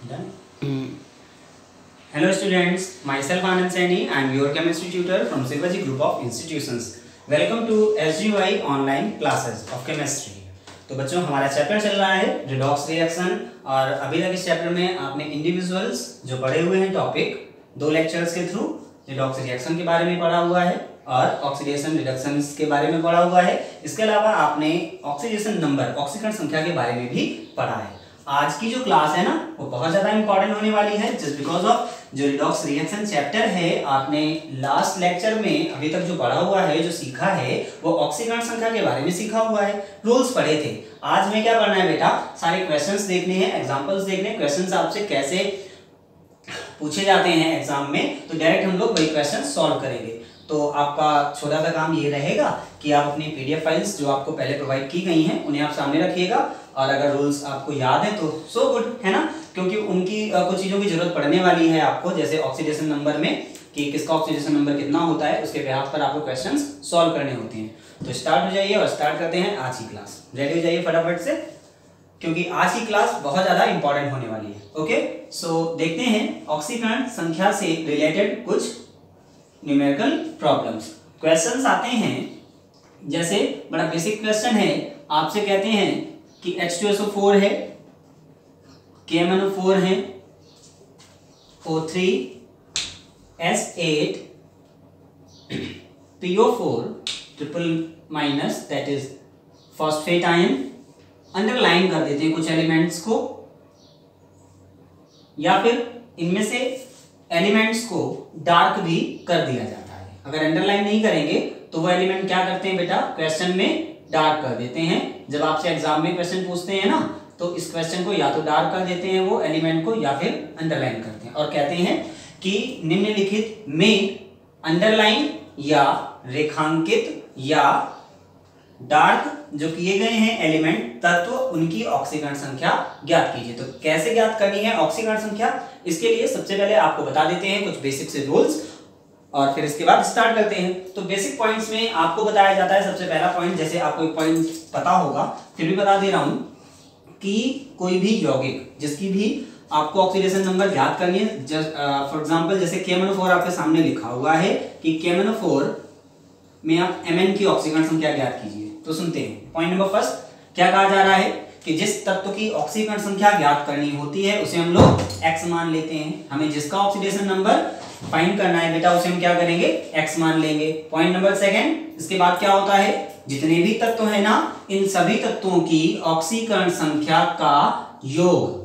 Done. Hello students, myself Anand Saini. I am your chemistry tutor from Shivaji Group of Institutions. Welcome to SGY online classes of chemistry. तो बच्चों हमारा chapter चल रहा है redox reaction और अभी तक इस चैप्टर में आपने इंडिविजुअल्स जो पढ़े हुए हैं टॉपिक 2 लेक्चर्स के थ्रू रिडॉक्स रिएक्शन के बारे में पढ़ा हुआ है और ऑक्सीडेशन रिडक्शन के बारे में पढ़ा हुआ है। इसके अलावा आपने ऑक्सीडेशन नंबर ऑक्सीकरण संख्या के बारे में भी पढ़ा है। आज की जो क्लास है ना वो बहुत ज्यादा इंपॉर्टेंट होने वाली है जस्ट बिकॉज ऑफ जो रिडॉक्स रिएक्शन चैप्टर है आपने लास्ट लेक्चर में अभी तक जो पढ़ा हुआ है जो सीखा है वो ऑक्सीकरण संख्या के बारे में सीखा हुआ है, रूल्स पढ़े थे। आज में क्या पढ़ना है बेटा, सारे क्वेश्चंस देखने हैं, एग्जांपल्स देखने हैं, क्वेश्चंस आपसे कैसे पूछे जाते हैं एग्जाम में, तो डायरेक्ट हम लोग वही क्वेश्चन सॉल्व करेंगे। तो आपका छोटा सा काम ये रहेगा कि आप अपनी पीडीएफ फाइल्स जो आपको पहले प्रोवाइड की गई हैं उन्हें आप सामने रखिएगा और अगर रूल्स आपको याद है तो सो गुड है ना, क्योंकि उनकी कुछ चीज़ों की जरूरत पड़ने वाली है आपको, जैसे ऑक्सीडेशन नंबर में कि किसका ऑक्सीडेशन नंबर कितना होता है उसके बेहाफ पर आपको क्वेश्चन सॉल्व करने होते हैं। तो स्टार्ट हो जाइए और स्टार्ट करते हैं आज की क्लास। रेडी हो जाइए फटाफट से क्योंकि आज की क्लास बहुत ज्यादा इंपॉर्टेंट होने वाली है। ओके सो देखते हैं ऑक्सीकरण संख्या से रिलेटेड कुछ न्यूमेरिकल प्रॉब्लम्स। क्वेश्चंस आते हैं जैसे बड़ा बेसिक क्वेश्चन है, आपसे कहते हैं कि H2SO4 है, KMnO4 है, O3 S8 PO4 triple minus that is phosphate ion. Underline कर देते हैं कुछ एलिमेंट्स को या फिर इनमें से एलिमेंट्स को डार्क भी कर दिया जाता है। अगर अंडरलाइन नहीं करेंगे तो वो एलिमेंट क्या करते हैं बेटा, क्वेश्चन में डार्क कर देते हैं। जब आपसे एग्जाम में क्वेश्चन पूछते हैं ना तो इस क्वेश्चन को या तो डार्क कर देते हैं वो एलिमेंट को या फिर अंडरलाइन करते हैं और कहते हैं कि निम्नलिखित में अंडरलाइन या रेखांकित या डार्क जो किए गए हैं एलिमेंट तत्व उनकी ऑक्सीकरण संख्या ज्ञात कीजिए। तो कैसे ज्ञात करनी है ऑक्सीकरण संख्या, इसके लिए सबसे पहले आपको बता देते हैं कुछ बेसिक से रूल्स और फिर इसके बाद स्टार्ट करते हैं। तो बेसिक पॉइंट्स में आपको बताया जाता है सबसे पहला पॉइंट, जैसे आपको एक पॉइंट पता होगा फिर भी बता दे रहा हूं कि कोई भी यौगिक जिसकी भी आपको ऑक्सीडेशन नंबर ज्ञात करनी है, फॉर एग्जांपल जैसे KMnO4 आपके सामने लिखा हुआ है कि KMnO4 में आप Mn की ऑक्सीकरण संख्या ज्ञात कीजिए। तो सुनते हैं पॉइंट नंबर फर्स्ट क्या कहा जा रहा है कि जिस तत्व की ऑक्सीकरण संख्या ज्ञात करनी होती है उसे हम लोग x मान लेते हैं। हमें जिसका ऑक्सीडेशन नंबर फाइंड करना है बेटा उसे हम क्या करेंगे, x मान लेंगे। पॉइंट नंबर सेकंड, इसके बाद क्या होता है, जितने भी तत्व है ना इन सभी तत्वों की ऑक्सीकरण संख्या का योग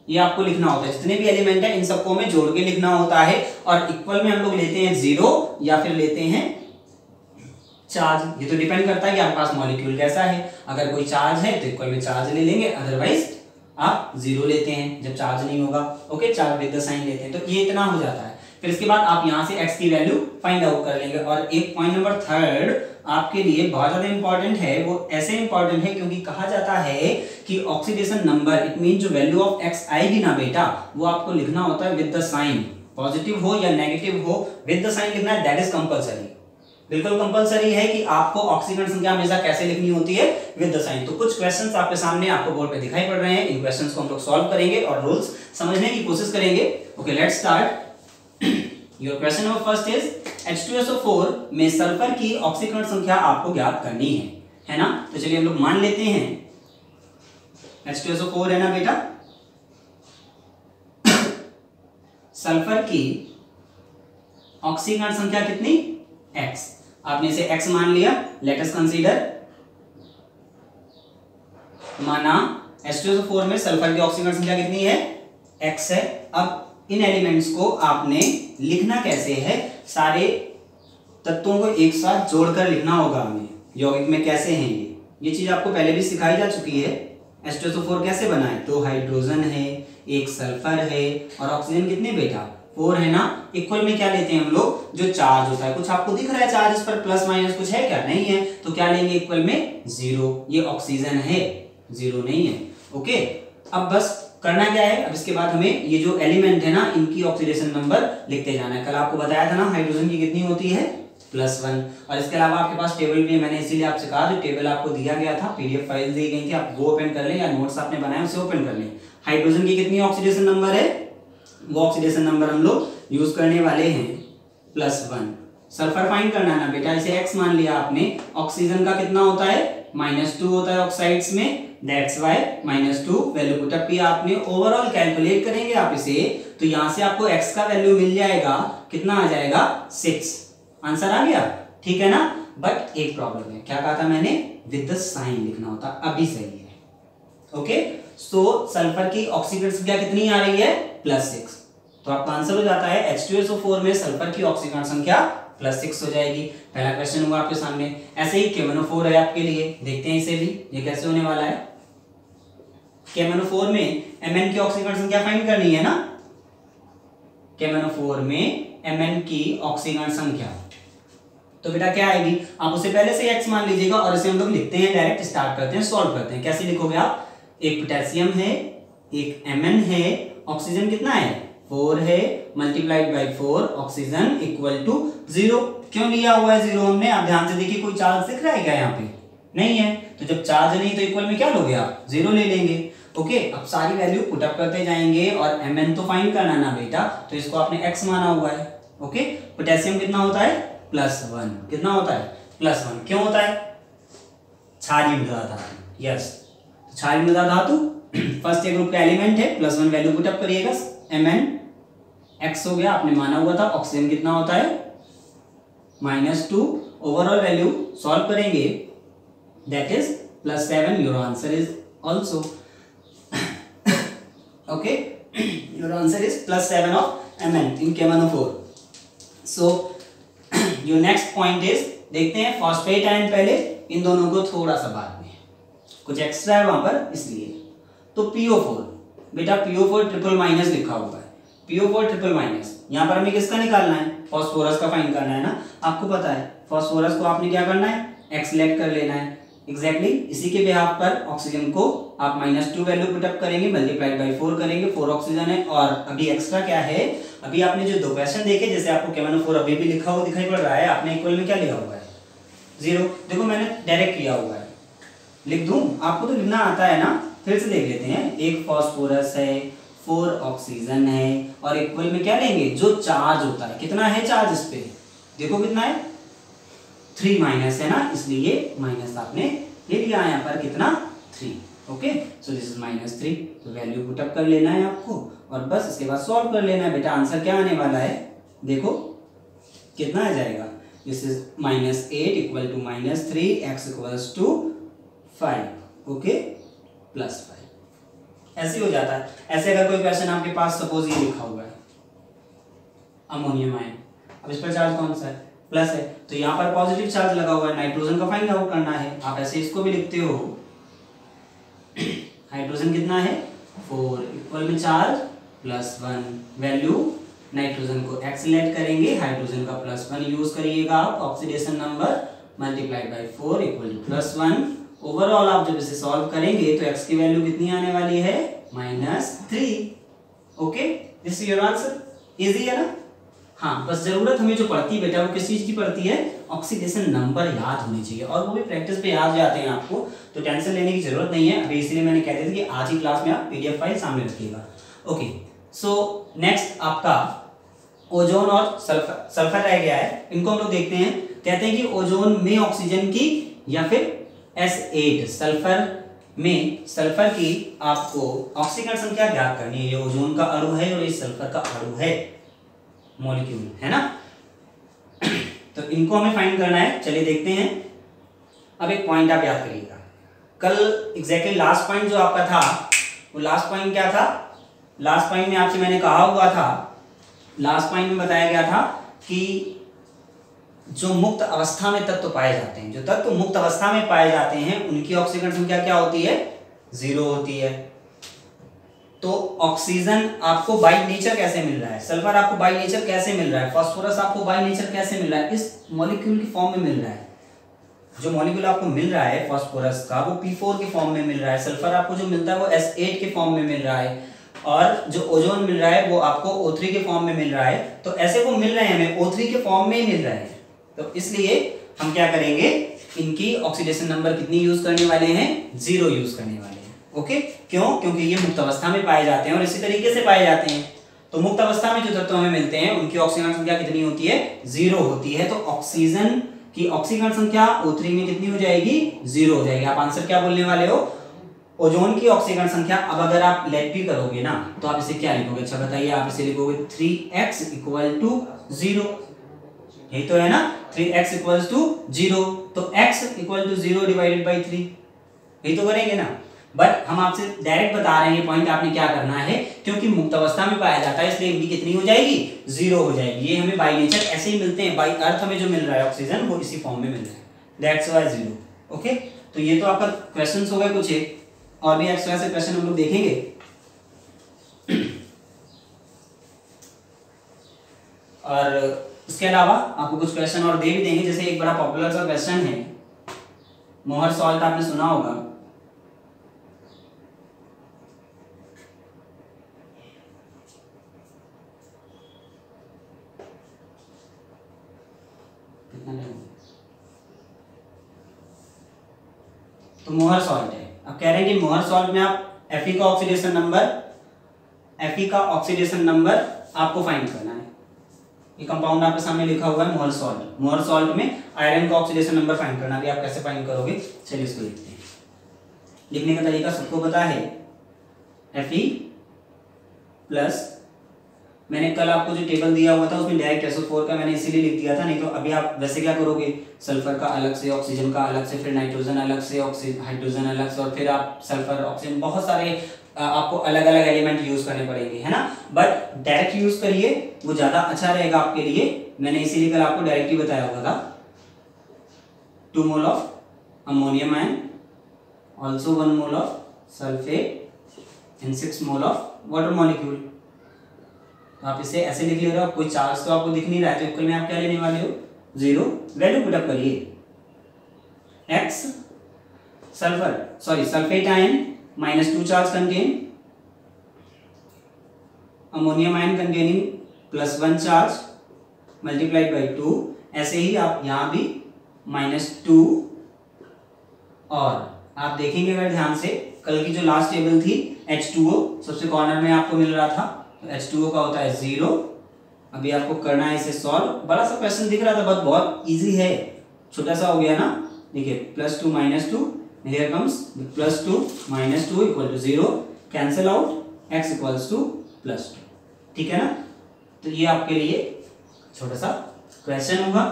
ये आपको लिखना होता है। जितने भी एलिमेंट है इन सबको हमें जोड़ के लिखना होता है और इक्वल में हम लोग लेते हैं 0 या फिर लेते हैं चार्ज। ये तो डिपेंड करता है कि आपके पास मॉलिक्यूल कैसा है। अगर कोई चार्ज है तो इक्वल में चार्ज ले लेंगे, अदरवाइज आप 0 लेते हैं जब चार्ज नहीं होगा। Okay, charge with the sign लेते हैं। तो ये इतना हो जाता है। फिर इसके बाद आप यहां से x की वैल्यू फाइंड आउट कर लेंगे। और एक पॉइंट नंबर थर्ड आपके लिए बहुत ज्यादा इंपॉर्टेंट है, वो ऐसे इंपॉर्टेंट है क्योंकि कहा जाता है कि ऑक्सीडेशन नंबर इट मीन जो वैल्यू ऑफ x आएगी ना बेटा वो आपको लिखना होता है विद द साइन, पॉजिटिव हो या नेगेटिव हो विद द साइन लिखना है, दैट इज कंपलसरी। बिल्कुल कंपलसरी है कि आपको ऑक्सीकरण संख्या हमेशा कैसे लिखनी होती है, विद द साइन। तो कुछ क्वेश्चंस आपके सामने आपको बोर्ड पे दिखाई पड़ रहे हैं, इन क्वेश्चंस को हम लोग सॉल्व करेंगे और रूल्स समझने की कोशिश करेंगे। Okay let's start. Your question number first is H2SO4 में सल्फर की ऑक्सीकरण संख्या आपको ज्ञात करनी है ना। तो चलिए हम लोग मान लेते हैं H2SO4 है ना बेटा, सल्फर की ऑक्सीकरण संख्या कितनी, x। आपने इसे x मान लिया। लेट अस कंसीडर, माना H2SO4 में सल्फर की ऑक्सीकरण संख्या कितनी है, x है। अब इन एलिमेंट्स को आपने लिखना कैसे है, सारे तत्वों को एक साथ जोड़कर लिखना होगा हमें। यौगिक में कैसे हैं ये चीज आपको पहले भी सिखाई जा चुकी है। H2SO4 कैसे बना है, 2 हाइड्रोजन है, 1 सल्फर है और ऑक्सीजन कितने बेटा 4 है ना। इक्वल में क्या लेते हैं हम लोग, जो चार्ज होता है, कुछ आपको दिख रहा है चार्ज इस पर प्लस माइनस कुछ है क्या, नहीं है, तो क्या लेंगे इक्वल में 0। ये ऑक्सीजन है, 0 नहीं है। ओके, अब बस करना क्या है, अब इसके बाद हमें ये जो एलिमेंट है ना इनकी ऑक्सीडेशन नंबर लिखते जाना है। कल आपको बताया था ना हाइड्रोजन की कितनी होती है +1। और इसके अलावा आपके पास टेबल भी है, मैंने इसीलिए आपसे कहा जो टेबल आपको दिया गया था, पीडीएफ फाइल दी गई थी, आप वो ओपन कर लें या नोट्स आपने बनाए उसे ओपन कर लें। हाइड्रोजन की कितनी ऑक्सीडेशन नंबर है, वो ऑक्सीडेशन नंबर हम लोग यूज करने वाले हैं +1। सल्फर फाइंड करना है ना बेटा, इसे x मान लिया आपने। ऑक्सीजन का कितना होता है, -2 होता है ऑक्साइड्स में, that's why -2 value put up किया आपने। ओवरऑल कैलकुलेट करेंगे आप इसे तो यहां से आपको x का वैल्यू मिल जाएगा, कितना आ जाएगा 6। आंसर आ गया, ठीक है ना। बट एक प्रॉब्लम है, क्या कहा था मैंने, विद द साइन लिखना होता, अभी सही है। ओके, सो सल्फर की ऑक्सीडेशन संख्या कितनी आ रही है, +6। तो आपका आंसर हो जाता है H2SO4 में सल्फर की ऑक्सीकरण संख्या +6 हो जाएगी। पहला क्वेश्चन हुआ आपके सामने। ऐसे ही KMnO4 है आपके लिए, देखते हैं इसे भी, ये कैसे होने वाला है। KMnO4 में Mn की ऑक्सीकरण संख्या फाइंड करनी है ना, KMnO4 में Mn की ऑक्सीकरण संख्या, तो बेटा क्या आएगी, आप उसे पहले से x मान लीजिएगा और इसे हम लोग लिखते हैं, डायरेक्ट स्टार्ट करते हैं, सॉल्व करते हैं। कैसे लिखोगे आप, एक पोटेशियम है, एक Mn है, ऑक्सीजन कितना है 4 है, multiplied by 4, oxygen equal to 0। क्यों लिया हुआ है 0 हमने, आप ध्यान से देखिए, कोई चार्ज दिख रहा है क्या यहाँ पे, नहीं है, तो जब चार्ज नहीं तो इक्वल में क्या लोगे आप, 0 ले लेंगे। ओके, अब सारी वैल्यू पुट अप करते जाएंगे और Mn तो फाइंड करना ना बेटा, तो इसको आपने x माना हुआ है। ओके, पोटेशियम कितना होता है +1, कितना होता है +1, क्यों होता है, क्षारीय मृदा धातु, यस, क्षारीय मृदा धातु फर्स्ट ए ग्रुप का एलिमेंट है, +1 वैल्यू पुट अप करिएगा, Mn x हो गया, आपने माना हुआ था। ऑक्सीजन कितना होता है -2, ओवरऑल वैल्यू सॉल्व करेंगे, that is +7, your answer is also okay, your answer is +7 of Mn in KMnO4। So your next point is, देखते हैं फॉस्फेट आयन पहले, इन दोनों को थोड़ा सा बाद में, कुछ एक्स्ट्रा है वहां पर इसलिए। तो PO4 बेटा, PO4 ट्रिपल माइनस लिखा हुआ है, PO4 ट्रिपल माइनस, यहाँ पर हमें किसका निकालना है, फॉस्फोरस का फाइंड करना है ना। आपको पता है फॉस्फोरस को आपने क्या करना है, x लेट कर लेना है। एग्जैक्टली इसी के बिहाफ पर ऑक्सीजन को आप -2 वैल्यू पुट अप करेंगे, मल्टीप्लाइड बाय 4 करेंगे, 4 ऑक्सीजन है। और अभी एक्स्ट्रा क्या है, अभी आपने जो 2 क्वेश्चन देखे, जैसे आपको KMnO4 अभी भी लिखा हुआ दिखाई पड़ रहा है, आपने इक्वल में क्या लिखा हुआ है 0। देखो मैंने डायरेक्ट किया हुआ है, लिख दूं, आपको तो लिखना आता है ना, फिर से देख लेते हैं। एक फॉस्फोरस है, 4 ऑक्सीजन है, और इक्वल में क्या लेंगे, जो चार्ज होता है, कितना है चार्ज इस पे, देखो कितना है 3 माइनस है ना, इसलिए माइनस आपने ले लिया यहाँ पर, कितना 3। ओके, सो दिस इज -3, तो वैल्यू पुट अप कर लेना है आपको और बस इसके बाद सॉल्व कर लेना है बेटा। आंसर क्या आने वाला है, देखो कितना आ जाएगा, this is -8 equal to -3, x equals to 5, okay, +5। ऐसे हो जाता है। ऐसे अगर कोई क्वेश्चन आपके पास सपोज ये लिखा हुआ है अमोनियम आयन, अब इस पर चार्ज कौन सा है, प्लस है, तो यहाँ पर पॉजिटिव चार्ज लगा हुआ है, नाइट्रोजन का फाइंड आउट करना है। आप ऐसे इसको भी लिखते हो, हाइड्रोजन कितना है 4, इक्वल में चार्ज +1, वैल्यू नाइट्रोजन को x लेट करेंगे, हाइड्रोजन का +1 यूज करिएगा आप, oxidation number multiplied by 4 equal to +1। Overall आप जब इसे सॉल्व करेंगे तो x की वैल्यू कितनी आने वाली है -3। Okay, this is your answer, easy है ना। हाँ, बस जरूरत हमें जो पड़ती है बेटा, वो किस चीज की पड़ती है, ऑक्सीडेशन नंबर याद होनी चाहिए, और वो भी प्रैक्टिस पे याद जाते हैं आपको, तो टेंशन लेने की जरूरत नहीं है। अभी इसीलिए मैंने कह दिया था कि आज ही क्लास में आप पीडीएफ फाइल सामने रखिएगा। ओके, सो नेक्स्ट आपका ओजोन और सल्फर रह गया है, इनको हम लोग देखते हैं। कहते हैं कि ओजोन में ऑक्सीजन की या फिर S8 सल्फर में सल्फर की आपको ऑक्सीकरण संख्या ज्ञात करनी है। ये ओजोन का अणु है और ये सल्फर का अणु है, मॉलिक्यूल है ना, तो इनको हमें फाइंड करना है। चलिए देखते हैं। अब एक पॉइंट आप याद करिएगा, कल एग्जैक्टली लास्ट पॉइंट जो आपका था, वो लास्ट पॉइंट क्या था, लास्ट पॉइंट में आपसे मैंने कहा हुआ था, लास्ट पॉइंट में बताया गया था कि जो मुक्त अवस्था में तत्व पाए जाते हैं, जो तत्व मुक्त अवस्था में पाए जाते हैं, उनकी ऑक्सीकरण संख्या क्या होती है, 0 होती है। तो ऑक्सीजन आपको बाय नेचर कैसे मिल रहा है, सल्फर आपको बाय नेचर कैसे मिल रहा है, फास्फोरस आपको बाय नेचर कैसे मिल रहा है, इस मॉलिक्यूल की फॉर्म में मिल रहा है। जो मॉलिक्यूल आपको मिल रहा है फास्फोरस का, वो P4 के फॉर्म में मिल रहा है। सल्फर आपको जो मिलता है वो S8 के फॉर्म में मिल रहा है, और जो ओजोन मिल रहा है वो आपको O3 के फॉर्म में मिल रहा है। तो ऐसे वो मिल रहे हैं हमें O3 के फॉर्म में ही मिल रहे हैं, तो इसलिए हम क्या करेंगे, इनकी ऑक्सीडेशन नंबर कितनी यूज करने वाले हैं, 0 यूज करने वाले हैं। ओके, क्यों? क्योंकि ये मुक्त अवस्था में पाए जाते हैं और इसी तरीके से पाए जाते हैं। तो मुक्त अवस्था में जो तत्व हमें मिलते हैं उनकी ऑक्सीजन संख्या कितनी होती है, 0 होती है। तो ऑक्सीजन की ऑक्सीकरण संख्या O3 में कितनी हो जाएगी, 0 हो जाएगी। आप आंसर क्या बोलने वाले हो, ओजोन की ऑक्सीकरण संख्या। अब अगर आप लेट भी करोगे ना तो आप इसे क्या लिखोगे, अच्छा बताइए, आप इसे लिखोगे 3x = 0, यही तो है ना, 3x = 0। तो x = 0 / 3, यही तो करेंगे ना। बट हम आपसे डायरेक्ट बता रहे हैं, ये पॉइंट आपने क्या करना है, क्योंकि मुक्त अवस्था में पाया जाता है इसलिए इनकी कितनी हो जाएगी, 0 हो जाएगी। ये हमें बाय नेचर ऐसे ही मिलते हैं, बाय अर्थ हमें जो मिल रहा है ऑक्सीजन वो इसी फॉर्म में मिल रहा है, दैट्स व्हाई 0। ओके, तो ये तो आपका क्वेश्चंस हो गए कुछ एक, और भी एक्स्ट्रा से क्वेश्चन हम लोग देखेंगे। और इसके अलावा आपको कुछ क्वेश्चन और दे भी देंगे, जैसे एक बड़ा पॉपुलर सा क्वेश्चन है, मोहर सॉल्ट, आपने सुना होगा। तो मोहर सॉल्ट है। अब कह रहे हैं कि मोहर सॉल्ट में आप Fe का ऑक्सीडेशन नंबर आपको फाइंड करना है। ये कंपाउंड आपके सामने लिखा हुआ है मोहर सॉल्ट। मोहर सॉल्ट में आयरन का ऑक्सीडेशन नंबर फाइंड करना है। आप कैसे फाइंड करोगे, चलिए इसको लिखते हैं। लिखने का तरीका सबको पता है, Fe प्लस, मैंने कल आपको जो टेबल दिया हुआ था उसमें डायरेक्ट SO4 का मैंने इसीलिए लिख दिया था, नहीं तो अभी आप वैसे क्या करोगे, सल्फर का अलग से, ऑक्सीजन का अलग से, फिर नाइट्रोजन अलग से, हाइड्रोजन अलग से, और फिर आप सल्फर, ऑक्सीजन, बहुत सारे आपको अलग अलग एलिमेंट यूज करने पड़ेंगे, है ना। बट डायरेक्ट यूज करिए, वो ज्यादा अच्छा रहेगा आपके लिए। मैंने इसीलिए कल आपको डायरेक्ट ही बताया हुआ था। 2 mole of ammonium ion, also 1 mole of sulphate and 6 mole of water molecule. आप इसे ऐसे लिख ले रहे हो, कोई चार्ज तो आपको दिख नहीं रहा है, तो इक्वल में आप क्या लेने वाले हो, 0। वैल्यू पुट अप करिए, x sulphate ion -2 charge contain, ammonium ion containing +1 charge multiplied by 2। ऐसे ही आप यहां भी -2, और आप देखेंगे अगर ध्यान से, कल की जो लास्ट टेबल थी, H2O सबसे कॉर्नर में आपको मिल रहा था, तो H2O का होता है 0। अभी आपको करना है इसे सॉल्व। बड़ा सा क्वेश्चन दिख रहा था, बहुत इजी है, छोटा सा हो गया ना। देखिए +2 -2, here comes +2 -2 = 0, cancel out, x = +2, ठीक है ना। तो ये आपके लिए छोटा सा क्वेश्चन होगा।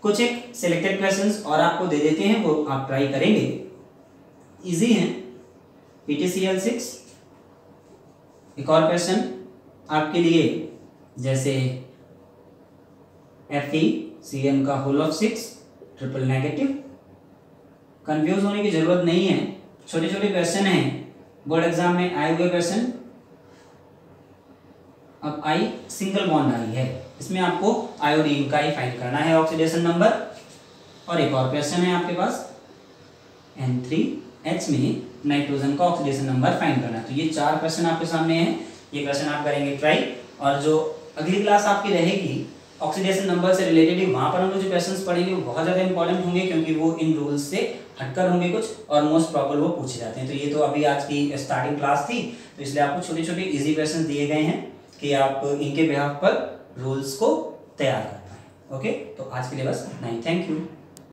कुछ एक सिलेक्टेड क्वेश्चंस और आपको दे देते हैं, वो आप ट्राई करेंगे, इजी है। PTCl6, एक और क्वेश्चन आपके लिए, जैसे FeCN का होल/6 ट्रिपल नेगेटिव। कंफ्यूज होने की जरूरत नहीं है, छोटे छोटे क्वेश्चन हैं, बोर्ड एग्जाम में आए हुए क्वेश्चन। अब I सिंगल बॉन्ड आई है, इसमें आपको आयोडीन का ही फाइंड करना है ऑक्सीडेशन नंबर। और एक और क्वेश्चन है आपके पास, N3H में नाइट्रोजन का ऑक्सीडेशन नंबर फाइंड करना है। तो ये 4 क्वेश्चन आपके सामने हैं, ये क्वेश्चन आप करेंगे ट्राई। और जो अगली क्लास आपकी रहेगी ऑक्सीडेशन नंबर से रिलेटेड, वहां पर हम लोग जो क्वेश्चंस पढ़ेंगे वो बहुत ज़्यादा इंपॉर्टेंट होंगे, क्योंकि वो इन रूल्स से हटकर होंगे कुछ, और मोस्ट प्रॉब्लम वो पूछे जाते हैं। तो ये तो अभी आज की स्टार्टिंग क्लास थी, तो इसलिए आपको छोटे छोटे इजी क्वेश्चन दिए गए हैं कि आप इनके बिहाफ पर रूल्स को तैयार कर पाएं। ओके, तो आज के लिए बस नहीं, थैंक यू।